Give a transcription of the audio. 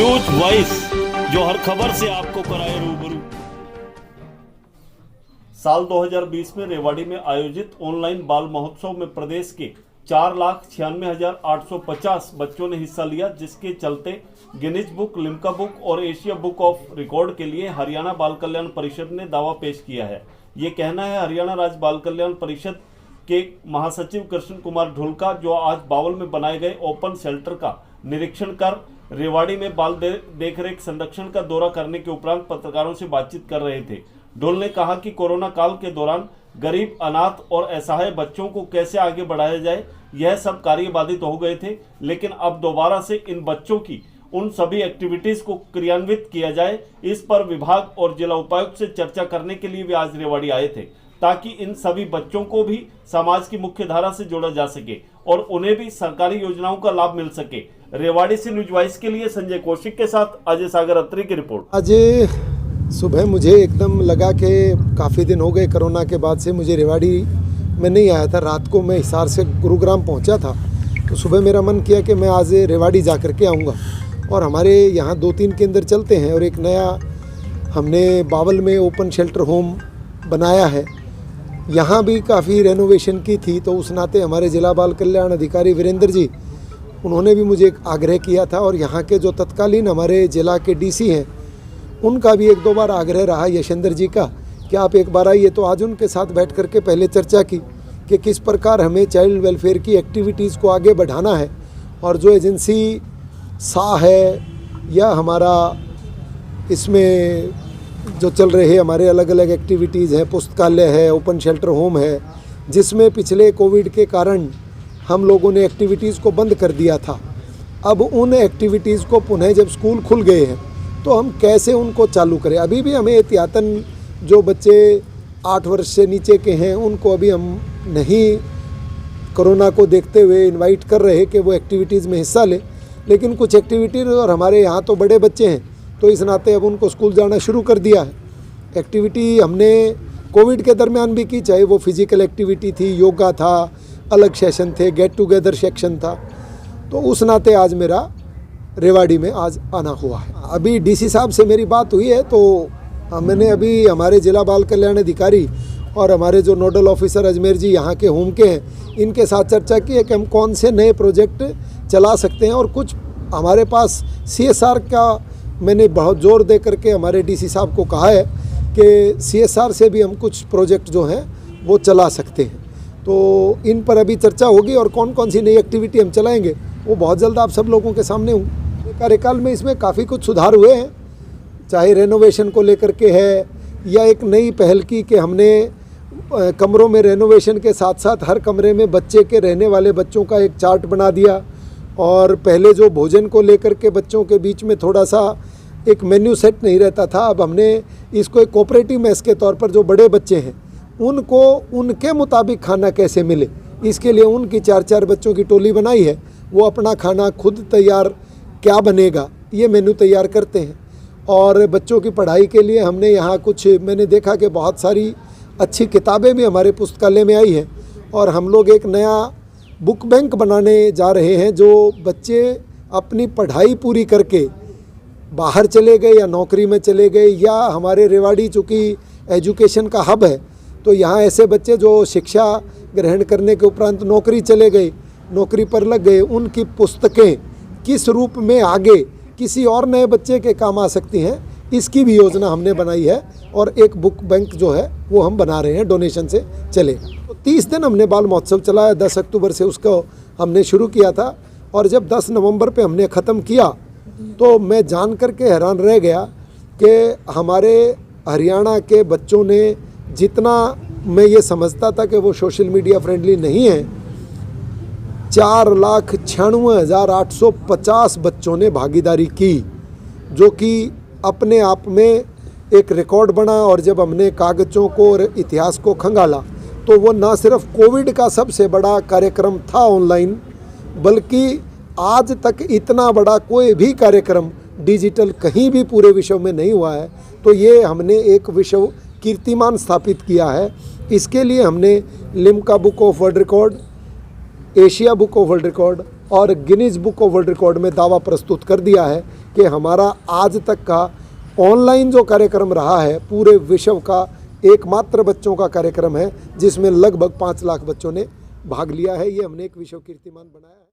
News voice, जो हर खबर से आपको कराए रूबरू। साल 2020 में रेवाड़ी में आयोजित ऑनलाइन बाल महोत्सव में प्रदेश के 4,96,850 बच्चों ने हिस्सा लिया, जिसके चलते गिनीज बुक, लिम्का बुक और एशिया बुक ऑफ रिकॉर्ड के लिए हरियाणा बाल कल्याण परिषद ने दावा पेश किया है। ये कहना है हरियाणा राज्य बाल कल्याण परिषद के महासचिव कृष्ण कुमार ढुलका, जो आज बावल में बनाए गए ओपन शेल्टर का निरीक्षण कर रेवाड़ी में बाल देखरेख संरक्षण का दौरा करने के उपरांत पत्रकारों से बातचीत कर रहे थे। ढुल ने कहा कि कोरोना काल के दौरान गरीब, अनाथ और असहाय बच्चों को कैसे आगे बढ़ाया जाए, यह सब कार्य बाधित हो गए थे, लेकिन अब दोबारा से इन बच्चों की उन सभी एक्टिविटीज को क्रियान्वित किया जाए। इस पर विभाग और जिला उपायुक्त से चर्चा करने के लिए वे आज रेवाड़ी आए थे, ताकि इन सभी बच्चों को भी समाज की मुख्य धारा से जोड़ा जा सके और उन्हें भी सरकारी योजनाओं का लाभ मिल सके। रेवाड़ी से न्यूज वॉइस के लिए संजय कौशिक के साथ अजय सागर अत्री की रिपोर्ट। आज सुबह मुझे एकदम लगा कि काफ़ी दिन हो गए कोरोना के बाद से मुझे रेवाड़ी में नहीं आया था। रात को मैं हिसार से गुरुग्राम पहुंचा था, तो सुबह मेरा मन किया कि मैं आज रेवाड़ी जा कर के आऊँगा। और हमारे यहाँ 2-3 केंद्र चलते हैं और एक नया हमने बावल में ओपन शेल्टर होम बनाया है। यहाँ भी काफ़ी रेनोवेशन की थी, तो उस नाते हमारे जिला बाल कल्याण अधिकारी वीरेंद्र जी, उन्होंने भी मुझे एक आग्रह किया था। और यहाँ के जो तत्कालीन हमारे जिला के डीसी हैं, उनका भी 1-2 बार आग्रह रहा यशेंद्र जी का कि आप एक बार आइए। तो आज उनके साथ बैठ कर के पहले चर्चा की कि किस प्रकार हमें चाइल्ड वेलफेयर की एक्टिविटीज़ को आगे बढ़ाना है। और जो एजेंसी सा है या हमारा इसमें जो चल रहे हमारे अलग अलग एक्टिविटीज़ हैं, पुस्तकालय है, ओपन शेल्टर होम है, जिसमें पिछले कोविड के कारण हम लोगों ने एक्टिविटीज़ को बंद कर दिया था। अब उन एक्टिविटीज़ को पुनः जब स्कूल खुल गए हैं, तो हम कैसे उनको चालू करें। अभी भी हमें एहतियातन जो बच्चे 8 वर्ष से नीचे के हैं, उनको अभी हम नहीं कोरोना को देखते हुए इनवाइट कर रहे कि वो एक्टिविटीज़ में हिस्सा लें। लेकिन कुछ एक्टिविटीज़, और हमारे यहाँ तो बड़े बच्चे हैं, तो इस नाते अब उनको स्कूल जाना शुरू कर दिया है। एक्टिविटी हमने कोविड के दरमियान भी की, चाहे वो फिज़िकल एक्टिविटी थी, योगा था, अलग सेशन थे, गेट टुगेदर सेक्शन था। तो उस नाते आज मेरा रेवाड़ी में आज आना हुआ है। अभी डीसी साहब से मेरी बात हुई है, तो मैंने अभी हमारे जिला बाल कल्याण अधिकारी और हमारे जो नोडल ऑफिसर अजमेर जी यहाँ के होम के हैं, इनके साथ चर्चा की है कि हम कौन से नए प्रोजेक्ट चला सकते हैं। और कुछ हमारे पास CSR का मैंने बहुत जोर दे करके हमारे डीसी साहब को कहा है कि CSR से भी हम कुछ प्रोजेक्ट जो हैं वो चला सकते हैं। तो इन पर अभी चर्चा होगी और कौन कौन सी नई एक्टिविटी हम चलाएंगे वो बहुत जल्द आप सब लोगों के सामने होंगे। कार्यकाल में इसमें काफ़ी कुछ सुधार हुए हैं, चाहे रेनोवेशन को लेकर के है या एक नई पहल की कि हमने कमरों में रेनोवेशन के साथ साथ हर कमरे में बच्चे के रहने वाले बच्चों का एक चार्ट बना दिया। और पहले जो भोजन को लेकर के बच्चों के बीच में थोड़ा सा एक मेन्यू सेट नहीं रहता था, अब हमने इसको एक कोऑपरेटिव मेस के तौर पर जो बड़े बच्चे हैं उनको उनके मुताबिक खाना कैसे मिले, इसके लिए उनकी 4-4 बच्चों की टोली बनाई है। वो अपना खाना खुद तैयार क्या बनेगा ये मेन्यू तैयार करते हैं। और बच्चों की पढ़ाई के लिए हमने यहाँ कुछ, मैंने देखा कि बहुत सारी अच्छी किताबें भी हमारे पुस्तकालय में आई हैं। और हम लोग एक नया बुक बैंक बनाने जा रहे हैं, जो बच्चे अपनी पढ़ाई पूरी करके बाहर चले गए या नौकरी में चले गए, या हमारे रेवाड़ी चूँकि एजुकेशन का हब है, तो यहाँ ऐसे बच्चे जो शिक्षा ग्रहण करने के उपरांत नौकरी चले गए, नौकरी पर लग गए, उनकी पुस्तकें किस रूप में आगे किसी और नए बच्चे के काम आ सकती हैं, इसकी भी योजना हमने बनाई है। और एक बुक बैंक जो है वो हम बना रहे हैं, डोनेशन से चलेगा। तो 30 दिन हमने बाल महोत्सव चलाया, 10 अक्टूबर से उसको हमने शुरू किया था। और जब 10 नवंबर पे हमने ख़त्म किया, तो मैं जान कर के हैरान रह गया कि हमारे हरियाणा के बच्चों ने, जितना मैं ये समझता था कि वो सोशल मीडिया फ्रेंडली नहीं है, 4,96,850 बच्चों ने भागीदारी की, जो कि अपने आप में एक रिकॉर्ड बना। और जब हमने कागज़ों को और इतिहास को खंगाला, तो वो ना सिर्फ कोविड का सबसे बड़ा कार्यक्रम था ऑनलाइन, बल्कि आज तक इतना बड़ा कोई भी कार्यक्रम डिजिटल कहीं भी पूरे विश्व में नहीं हुआ है। तो ये हमने एक विश्व कीर्तिमान स्थापित किया है। इसके लिए हमने Limca book of world record, Asia book of world record और Guinness book of world record में दावा प्रस्तुत कर दिया है कि हमारा आज तक का ऑनलाइन जो कार्यक्रम रहा है पूरे विश्व का एकमात्र बच्चों का कार्यक्रम है जिसमें लगभग 5 लाख बच्चों ने भाग लिया है। ये हमने एक विश्व कीर्तिमान बनाया है।